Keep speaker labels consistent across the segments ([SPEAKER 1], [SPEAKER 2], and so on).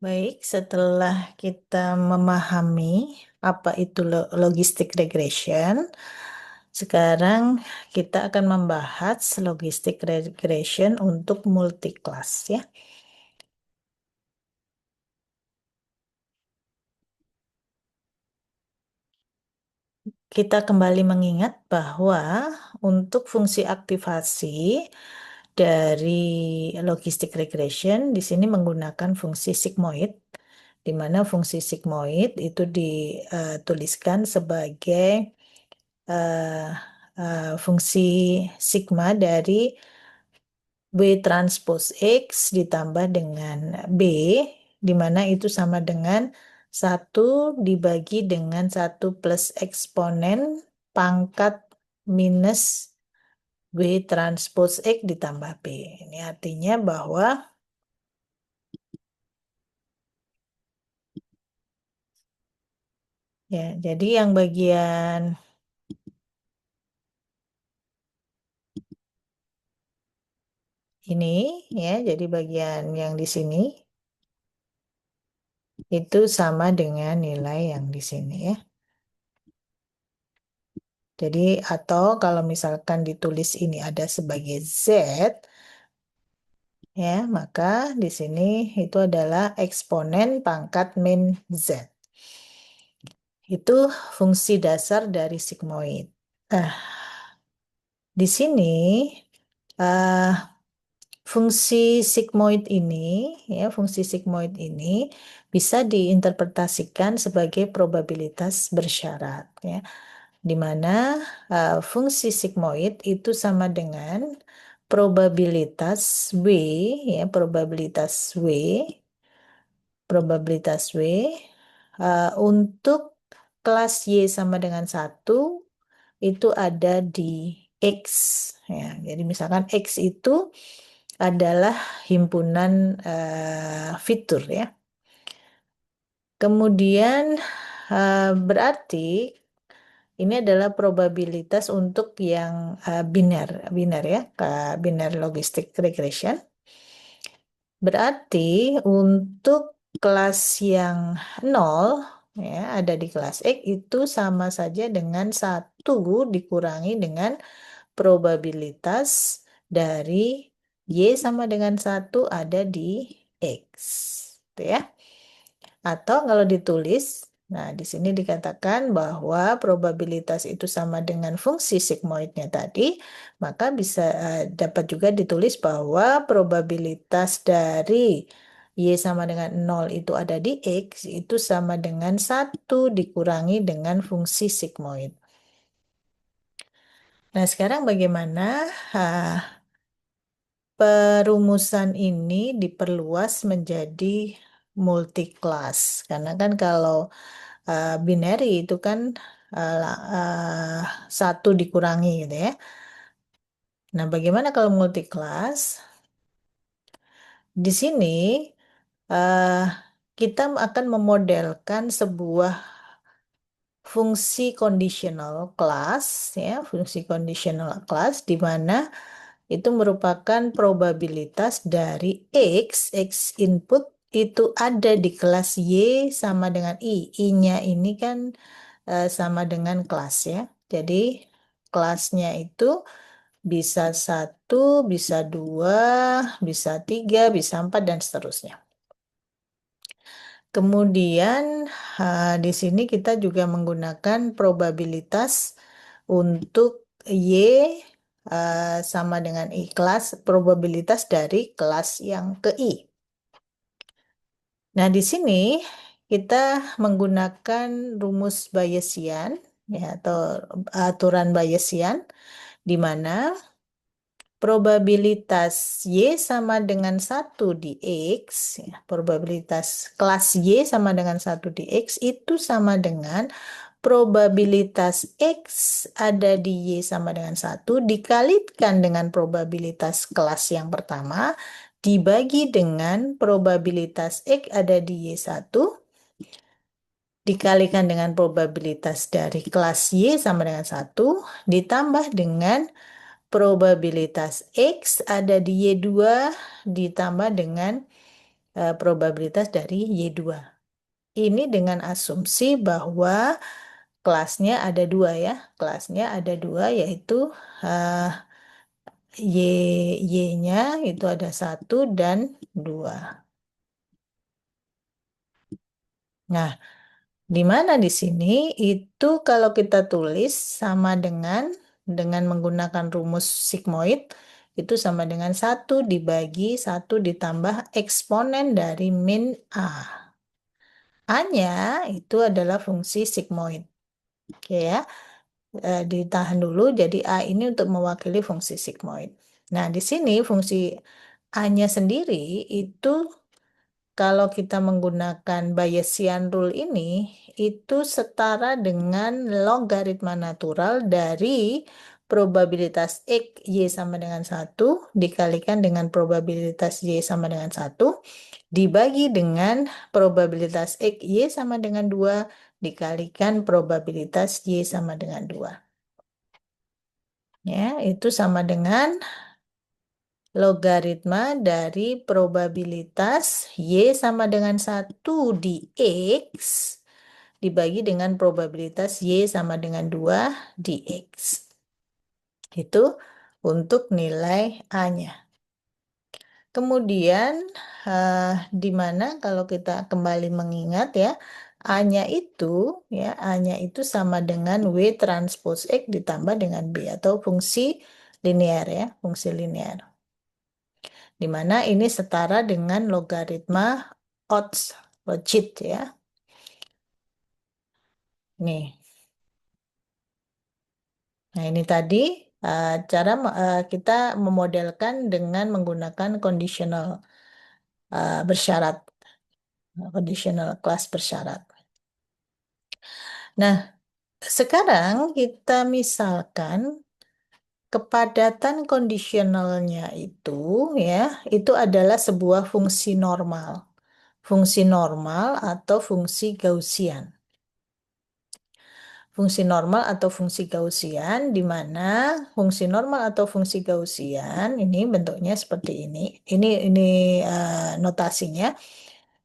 [SPEAKER 1] Baik, setelah kita memahami apa itu logistic regression, sekarang kita akan membahas logistic regression untuk multi-class ya. Kita kembali mengingat bahwa untuk fungsi aktivasi dari logistic regression di sini menggunakan fungsi sigmoid, di mana fungsi sigmoid itu dituliskan sebagai eh, fungsi sigma dari B transpose X ditambah dengan B, di mana itu sama dengan 1 dibagi dengan 1 plus eksponen pangkat minus B transpose X ditambah B. Ini artinya bahwa ya, jadi yang bagian ini ya, jadi bagian yang di sini itu sama dengan nilai yang di sini ya. Jadi atau kalau misalkan ditulis ini ada sebagai Z ya, maka di sini itu adalah eksponen pangkat min Z. Itu fungsi dasar dari sigmoid. Nah, di sini eh, fungsi sigmoid ini ya, fungsi sigmoid ini bisa diinterpretasikan sebagai probabilitas bersyarat ya, di mana fungsi sigmoid itu sama dengan probabilitas W ya, probabilitas W untuk kelas Y sama dengan 1 itu ada di X ya. Jadi misalkan X itu adalah himpunan fitur ya. Kemudian berarti ini adalah probabilitas untuk yang biner, biner ya, biner logistic regression. Berarti untuk kelas yang 0 ya, ada di kelas X itu sama saja dengan 1 dikurangi dengan probabilitas dari Y sama dengan 1 ada di X. Gitu ya. Atau kalau ditulis, nah di sini dikatakan bahwa probabilitas itu sama dengan fungsi sigmoidnya tadi, maka bisa dapat juga ditulis bahwa probabilitas dari Y sama dengan 0 itu ada di X, itu sama dengan 1 dikurangi dengan fungsi sigmoid. Nah, sekarang bagaimana perumusan ini diperluas menjadi multi-class? Karena kan kalau binary itu kan satu dikurangi gitu ya. Nah, bagaimana kalau multi-class? Di sini eh, kita akan memodelkan sebuah fungsi conditional class ya, fungsi conditional class di mana itu merupakan probabilitas dari X input itu ada di kelas Y sama dengan I. I-nya ini kan sama dengan kelas ya. Jadi kelasnya itu bisa 1, bisa 2, bisa 3, bisa 4, dan seterusnya. Kemudian di sini kita juga menggunakan probabilitas untuk Y sama dengan I kelas, probabilitas dari kelas yang ke I. Nah, di sini kita menggunakan rumus Bayesian ya, atau aturan Bayesian di mana probabilitas Y sama dengan 1 di X, ya, probabilitas kelas Y sama dengan 1 di X itu sama dengan probabilitas X ada di Y sama dengan 1 dikalikan dengan probabilitas kelas yang pertama dibagi dengan probabilitas X ada di Y1 dikalikan dengan probabilitas dari kelas Y sama dengan 1 ditambah dengan probabilitas X ada di Y2 ditambah dengan probabilitas dari Y2. Ini dengan asumsi bahwa kelasnya ada dua ya. Kelasnya ada dua yaitu eh, Y-nya itu ada 1 dan 2. Nah, di mana di sini itu kalau kita tulis sama dengan menggunakan rumus sigmoid itu sama dengan 1 dibagi 1 ditambah eksponen dari min A. A-nya itu adalah fungsi sigmoid. Oke ya, ditahan dulu. Jadi A ini untuk mewakili fungsi sigmoid. Nah, di sini fungsi A-nya sendiri itu kalau kita menggunakan Bayesian rule ini, itu setara dengan logaritma natural dari probabilitas X Y sama dengan 1 dikalikan dengan probabilitas Y sama dengan 1 dibagi dengan probabilitas X Y sama dengan 2 dikalikan probabilitas Y sama dengan 2. Ya, itu sama dengan logaritma dari probabilitas Y sama dengan 1 di X dibagi dengan probabilitas Y sama dengan 2 di X. Itu untuk nilai A-nya. Kemudian di mana kalau kita kembali mengingat ya, A-nya itu A-nya itu sama dengan W transpose X ditambah dengan B atau fungsi linear ya, fungsi linear. Di mana ini setara dengan logaritma odds logit ya. Nih. Nah, ini tadi cara kita memodelkan dengan menggunakan bersyarat, conditional class bersyarat. Nah, sekarang kita misalkan kepadatan kondisionalnya itu adalah sebuah fungsi normal. Fungsi normal atau fungsi Gaussian. Fungsi normal atau fungsi Gaussian, di mana fungsi normal atau fungsi Gaussian ini bentuknya seperti ini. Ini notasinya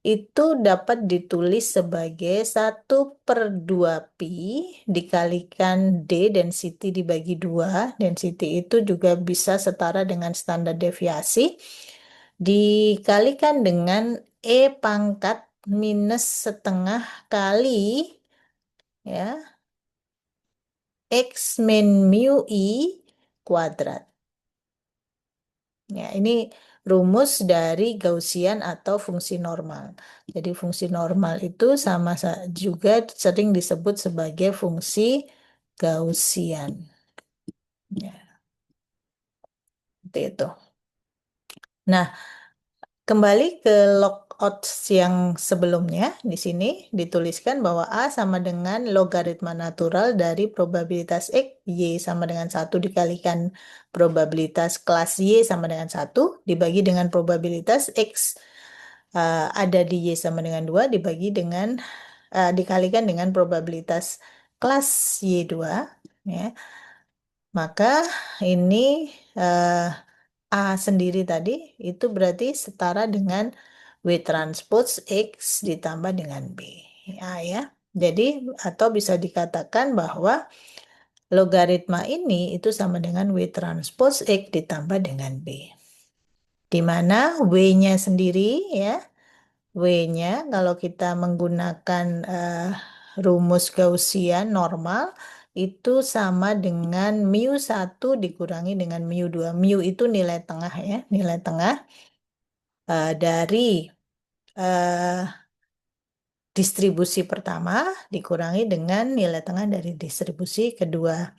[SPEAKER 1] itu dapat ditulis sebagai 1/2 pi dikalikan D density dibagi 2. Density itu juga bisa setara dengan standar deviasi dikalikan dengan E pangkat minus setengah kali ya X min mu I kuadrat. Ya, ini rumus dari Gaussian atau fungsi normal. Jadi fungsi normal itu juga sering disebut sebagai fungsi Gaussian. Ya, seperti itu. Nah, kembali ke logouts yang sebelumnya, di sini dituliskan bahwa A sama dengan logaritma natural dari probabilitas X, Y sama dengan 1 dikalikan probabilitas kelas Y sama dengan 1 dibagi dengan probabilitas X ada di Y sama dengan 2 dikalikan dengan probabilitas kelas Y2. Ya. Maka ini A sendiri tadi itu berarti setara dengan W transpose X ditambah dengan B. Ya. Jadi atau bisa dikatakan bahwa logaritma ini itu sama dengan W transpose X ditambah dengan B. Di mana W-nya sendiri ya, W-nya kalau kita menggunakan rumus Gaussian normal itu sama dengan mu 1 dikurangi dengan mu 2. Mu itu nilai tengah ya, nilai tengah dari uh, distribusi pertama dikurangi dengan nilai tengah dari distribusi kedua.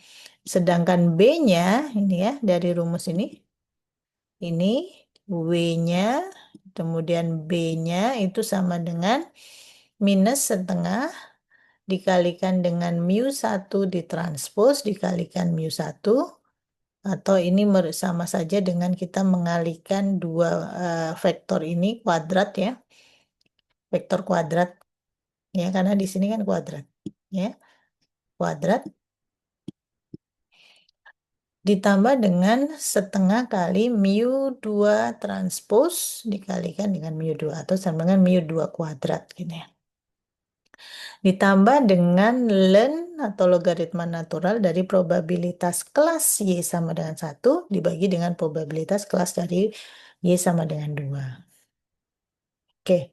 [SPEAKER 1] Sedangkan B-nya ini ya dari rumus ini W-nya kemudian B-nya itu sama dengan minus setengah dikalikan dengan mu 1 ditranspos dikalikan mu 1 atau ini sama saja dengan kita mengalihkan dua vektor ini kuadrat ya. Vektor kuadrat ya karena di sini kan kuadrat ya. Kuadrat ditambah dengan setengah kali mu 2 transpose dikalikan dengan mu 2 atau sama dengan mu 2 kuadrat gitu ya. Ditambah dengan ln atau logaritma natural dari probabilitas kelas Y sama dengan 1 dibagi dengan probabilitas kelas dari Y sama dengan 2. Oke.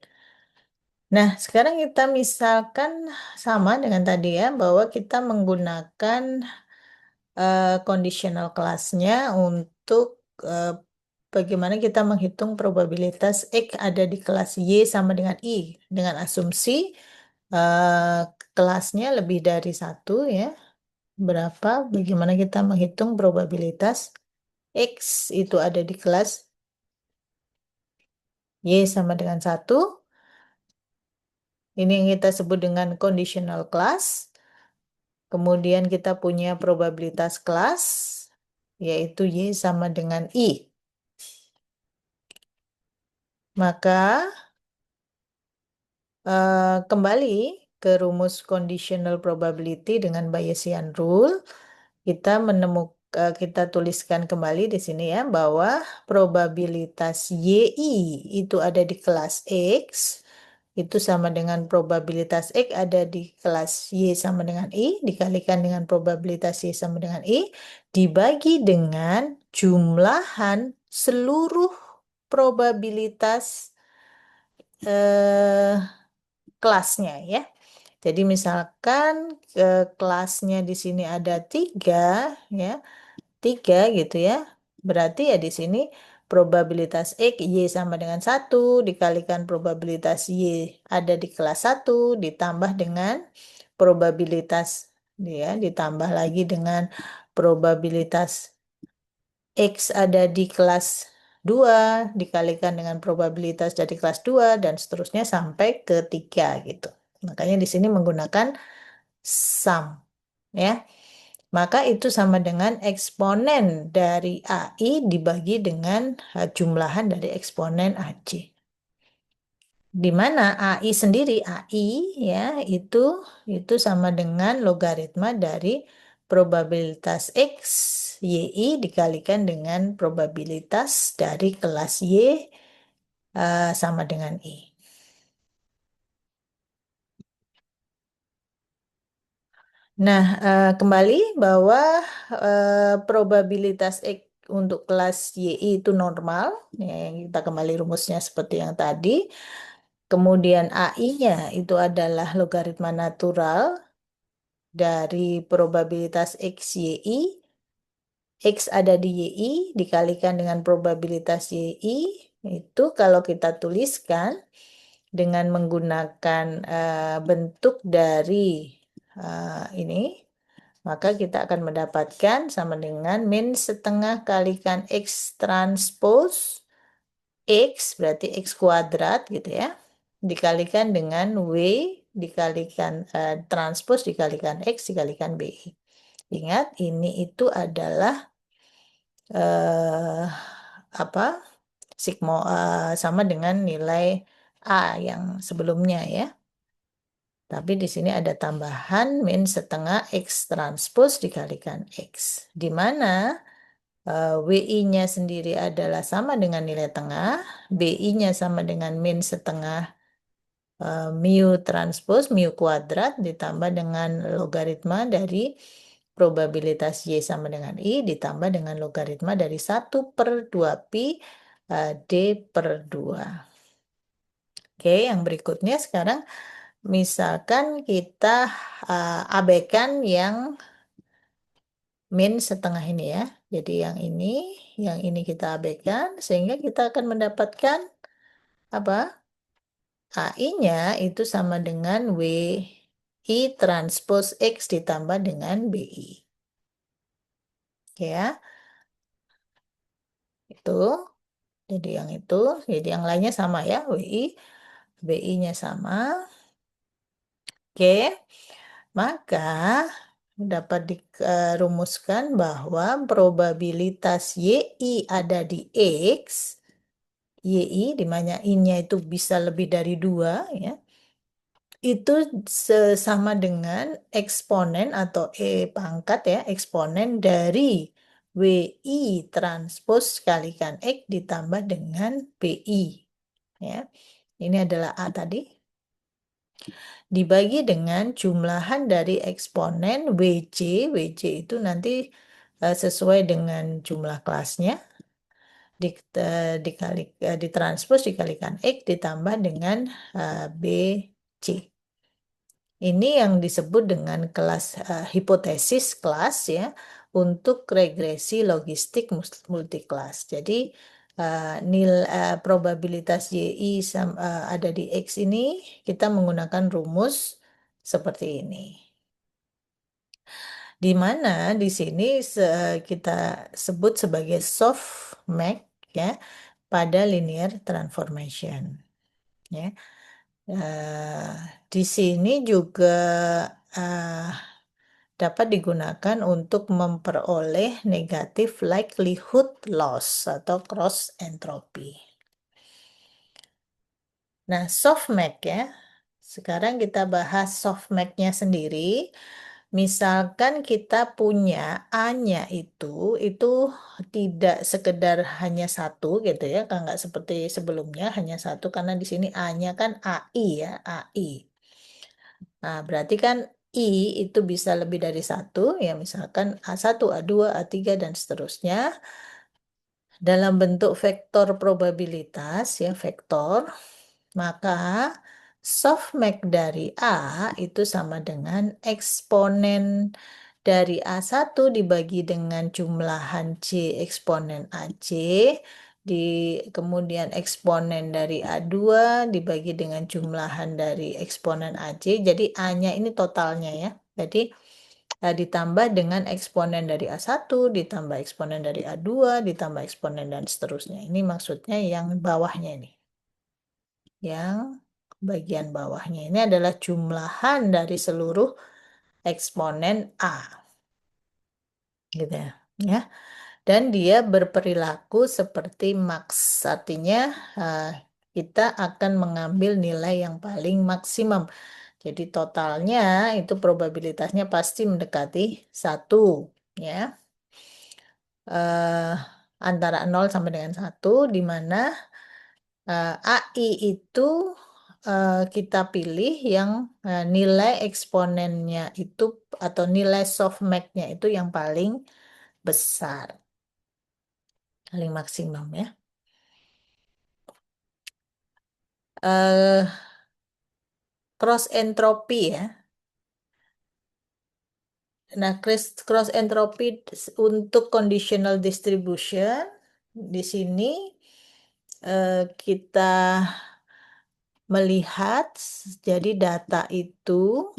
[SPEAKER 1] Nah, sekarang kita misalkan sama dengan tadi ya, bahwa kita menggunakan conditional kelasnya untuk eh, bagaimana kita menghitung probabilitas X ada di kelas Y sama dengan I dengan asumsi eh, kelasnya lebih dari 1 ya. Berapa, bagaimana kita menghitung probabilitas X itu ada di kelas Y sama dengan 1. Ini yang kita sebut dengan conditional class. Kemudian kita punya probabilitas kelas, yaitu Y sama dengan I. Maka kembali ke rumus conditional probability dengan Bayesian rule, kita kita tuliskan kembali di sini ya bahwa probabilitas YI itu ada di kelas X itu sama dengan probabilitas X ada di kelas Y sama dengan I dikalikan dengan probabilitas Y sama dengan I dibagi dengan jumlahan seluruh probabilitas eh, kelasnya ya. Jadi misalkan kelasnya di sini ada 3 ya, 3 gitu ya. Berarti ya di sini probabilitas X Y sama dengan 1 dikalikan probabilitas Y ada di kelas 1 ditambah dengan probabilitas ya ditambah lagi dengan probabilitas X ada di kelas 2 dikalikan dengan probabilitas dari kelas 2 dan seterusnya sampai ke 3 gitu. Makanya di sini menggunakan sum ya. Maka itu sama dengan eksponen dari AI dibagi dengan jumlahan dari eksponen AC. Di mana AI sendiri, AI ya itu sama dengan logaritma dari probabilitas X YI dikalikan dengan probabilitas dari kelas Y sama dengan I. Nah, kembali bahwa probabilitas X untuk kelas YI itu normal, ya, yang kita kembali rumusnya seperti yang tadi. Kemudian AI-nya itu adalah logaritma natural dari probabilitas X YI. X ada di YI dikalikan dengan probabilitas YI, itu kalau kita tuliskan dengan menggunakan bentuk dari ini, maka kita akan mendapatkan sama dengan min setengah kalikan X transpose X, berarti X kuadrat gitu ya, dikalikan dengan W, dikalikan transpose, dikalikan X, dikalikan BI. Ingat, ini itu adalah eh, apa sigma sama dengan nilai A yang sebelumnya ya. Tapi di sini ada tambahan min setengah X transpose dikalikan X. Di mana WI-nya sendiri adalah sama dengan nilai tengah, BI-nya sama dengan min setengah mu transpose, mu kuadrat ditambah dengan logaritma dari probabilitas Y sama dengan I ditambah dengan logaritma dari 1/2 pi D per 2. Oke, yang berikutnya sekarang misalkan kita abaikan yang min setengah ini ya. Jadi yang ini kita abaikan sehingga kita akan mendapatkan apa? AI-nya itu sama dengan WI transpose X ditambah dengan BI. Ya, itu. Jadi yang itu, jadi yang lainnya sama ya, WI, BI-nya sama. Oke, maka dapat dirumuskan bahwa probabilitas YI ada di X, YI di mana I-nya itu bisa lebih dari 2 ya, itu sama dengan eksponen atau E pangkat ya, eksponen dari WI transpos kalikan X ditambah dengan BI. Ya. Ini adalah A tadi. Dibagi dengan jumlahan dari eksponen WJ. WJ itu nanti sesuai dengan jumlah kelasnya. Ditranspos dikalikan X ditambah dengan BC. Ini yang disebut dengan kelas hipotesis kelas ya untuk regresi logistik multiklas. Jadi probabilitas YI ada di X ini kita menggunakan rumus seperti ini. Di mana di sini kita sebut sebagai softmax ya pada linear transformation ya. Eh, di sini juga eh, dapat digunakan untuk memperoleh negatif likelihood loss atau cross entropy. Nah, softmax ya. Sekarang kita bahas softmax-nya sendiri. Misalkan kita punya A-nya itu tidak sekedar hanya satu gitu ya, kan nggak seperti sebelumnya hanya satu karena di sini A-nya kan AI ya, AI. Nah, berarti kan I itu bisa lebih dari satu, ya misalkan A1, A2, A3, dan seterusnya. Dalam bentuk vektor probabilitas, ya vektor, maka softmax dari A itu sama dengan eksponen dari A1 dibagi dengan jumlahan C eksponen AC, kemudian eksponen dari A2 dibagi dengan jumlahan dari eksponen AC, jadi A-nya ini totalnya ya. Jadi ditambah dengan eksponen dari A1, ditambah eksponen dari A2, ditambah eksponen dan seterusnya. Ini maksudnya yang bawahnya ini. Yang bagian bawahnya ini adalah jumlahan dari seluruh eksponen A. Gitu ya. Dan dia berperilaku seperti max. Artinya kita akan mengambil nilai yang paling maksimum. Jadi totalnya itu probabilitasnya pasti mendekati 1 ya. Eh, antara 0 sampai dengan 1 di mana AI itu kita pilih yang nilai eksponennya itu atau nilai softmax-nya itu yang paling besar, paling maksimum ya. Cross entropy ya. Nah, cross entropy untuk conditional distribution di sini kita melihat jadi data itu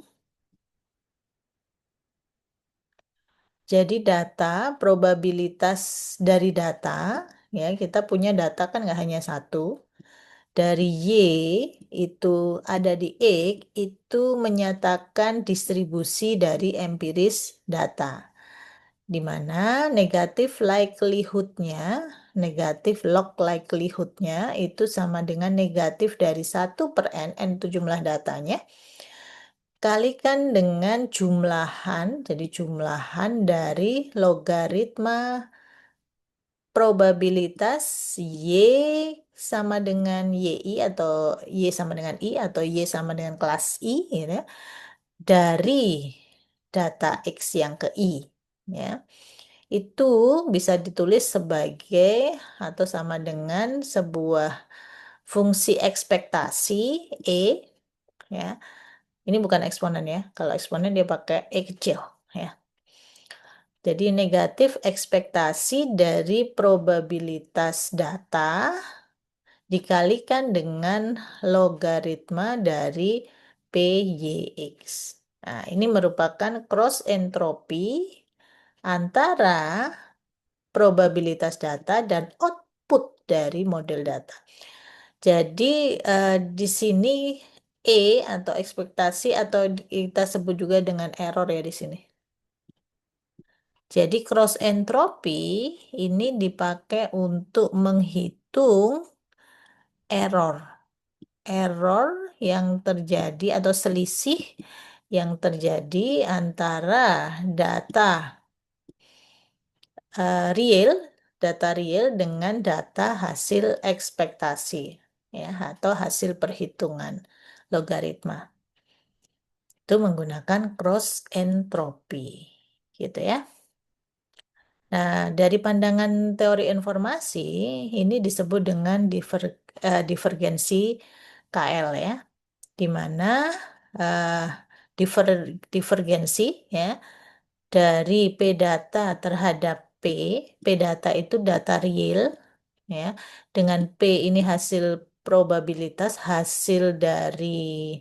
[SPEAKER 1] jadi data probabilitas dari data ya kita punya data kan nggak hanya satu dari Y itu ada di X itu menyatakan distribusi dari empiris data di mana negatif log likelihoodnya itu sama dengan negatif dari 1/n, n itu jumlah datanya, kalikan dengan jumlahan, jadi jumlahan dari logaritma probabilitas Y sama dengan YI atau Y sama dengan I atau Y sama dengan kelas I gitu ya, dari data X yang ke I ya. Itu bisa ditulis sebagai atau sama dengan sebuah fungsi ekspektasi E ya. Ini bukan eksponen ya. Kalau eksponen dia pakai E kecil ya. Jadi negatif ekspektasi dari probabilitas data dikalikan dengan logaritma dari PYX. Nah, ini merupakan cross entropy antara probabilitas data dan output dari model data. Jadi di sini E atau ekspektasi atau kita sebut juga dengan error ya di sini. Jadi cross entropy ini dipakai untuk menghitung error. Error yang terjadi atau selisih yang terjadi antara data real, data real dengan data hasil ekspektasi, ya, atau hasil perhitungan logaritma. Itu menggunakan cross entropy, gitu ya. Nah, dari pandangan teori informasi, ini disebut dengan divergensi KL ya, di mana uh, divergensi ya dari P data terhadap P data itu data real ya, dengan P ini hasil probabilitas hasil dari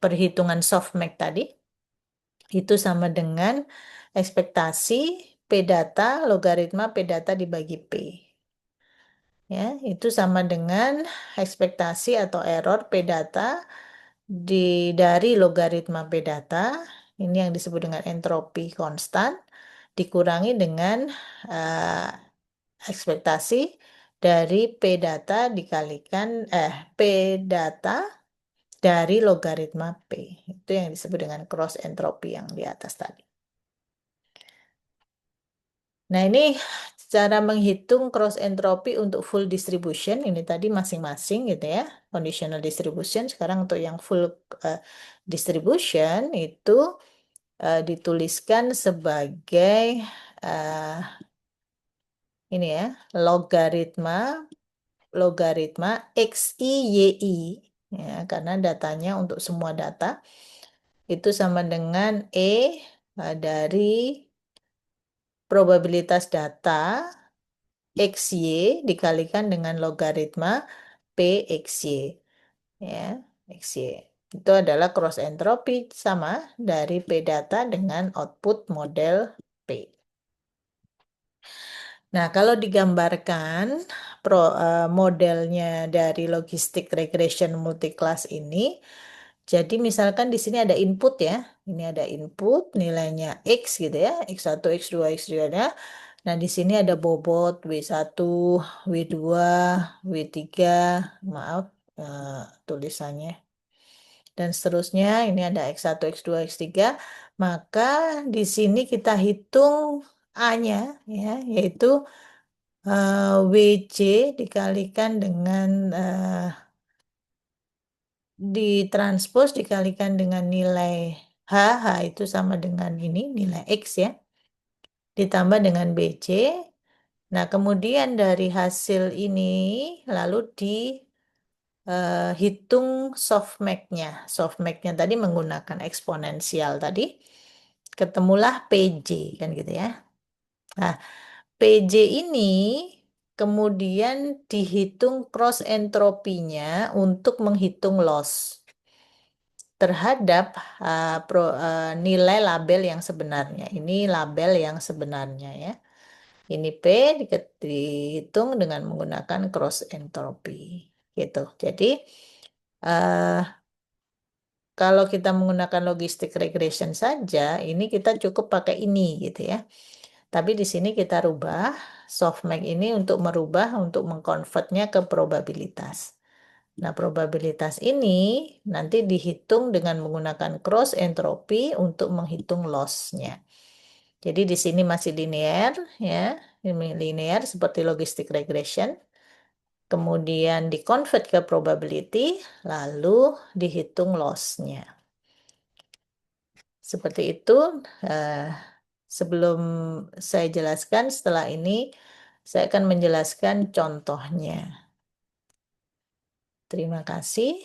[SPEAKER 1] perhitungan softmax tadi, itu sama dengan ekspektasi P data logaritma P data dibagi P. Ya, itu sama dengan ekspektasi atau error P data dari logaritma P data, ini yang disebut dengan entropi konstan, dikurangi dengan uh, ekspektasi dari P data dikalikan P data dari logaritma P. Itu yang disebut dengan cross entropy yang di atas tadi. Nah, ini cara menghitung cross entropy untuk full distribution. Ini tadi masing-masing gitu ya. Conditional distribution. Sekarang untuk yang full distribution itu dituliskan sebagai ini ya, logaritma XIYI ya, karena datanya untuk semua data itu sama dengan dari probabilitas data XY dikalikan dengan logaritma PXY ya, XY. Itu adalah cross entropy sama dari P data dengan output model P. Nah, kalau digambarkan modelnya dari logistic regression multiclass ini, jadi misalkan di sini ada input ya, ini ada input nilainya X gitu ya, X1, X2, X3 ya. Nah, di sini ada bobot W1, W2, W3, maaf tulisannya. Dan seterusnya, ini ada X1, X2, X3. Maka di sini kita hitung A-nya ya, yaitu WC dikalikan dengan ditranspos dikalikan dengan nilai H itu sama dengan ini, nilai X ya, ditambah dengan BC. Nah, kemudian dari hasil ini lalu dihitung softmax-nya. Softmax-nya tadi menggunakan eksponensial tadi, ketemulah PJ kan gitu ya. Nah, PJ ini kemudian dihitung cross entropinya untuk menghitung loss terhadap nilai label yang sebenarnya. Ini label yang sebenarnya ya. Ini P dihitung dengan menggunakan cross entropy gitu. Jadi kalau kita menggunakan logistic regression saja, ini kita cukup pakai ini gitu ya. Tapi di sini kita rubah softmax ini untuk untuk mengkonvertnya ke probabilitas. Nah, probabilitas ini nanti dihitung dengan menggunakan cross entropy untuk menghitung loss-nya. Jadi di sini masih linear ya, ini linear seperti logistic regression. Kemudian dikonvert ke probability, lalu dihitung loss-nya. Seperti itu. Sebelum saya jelaskan, setelah ini saya akan menjelaskan contohnya. Terima kasih.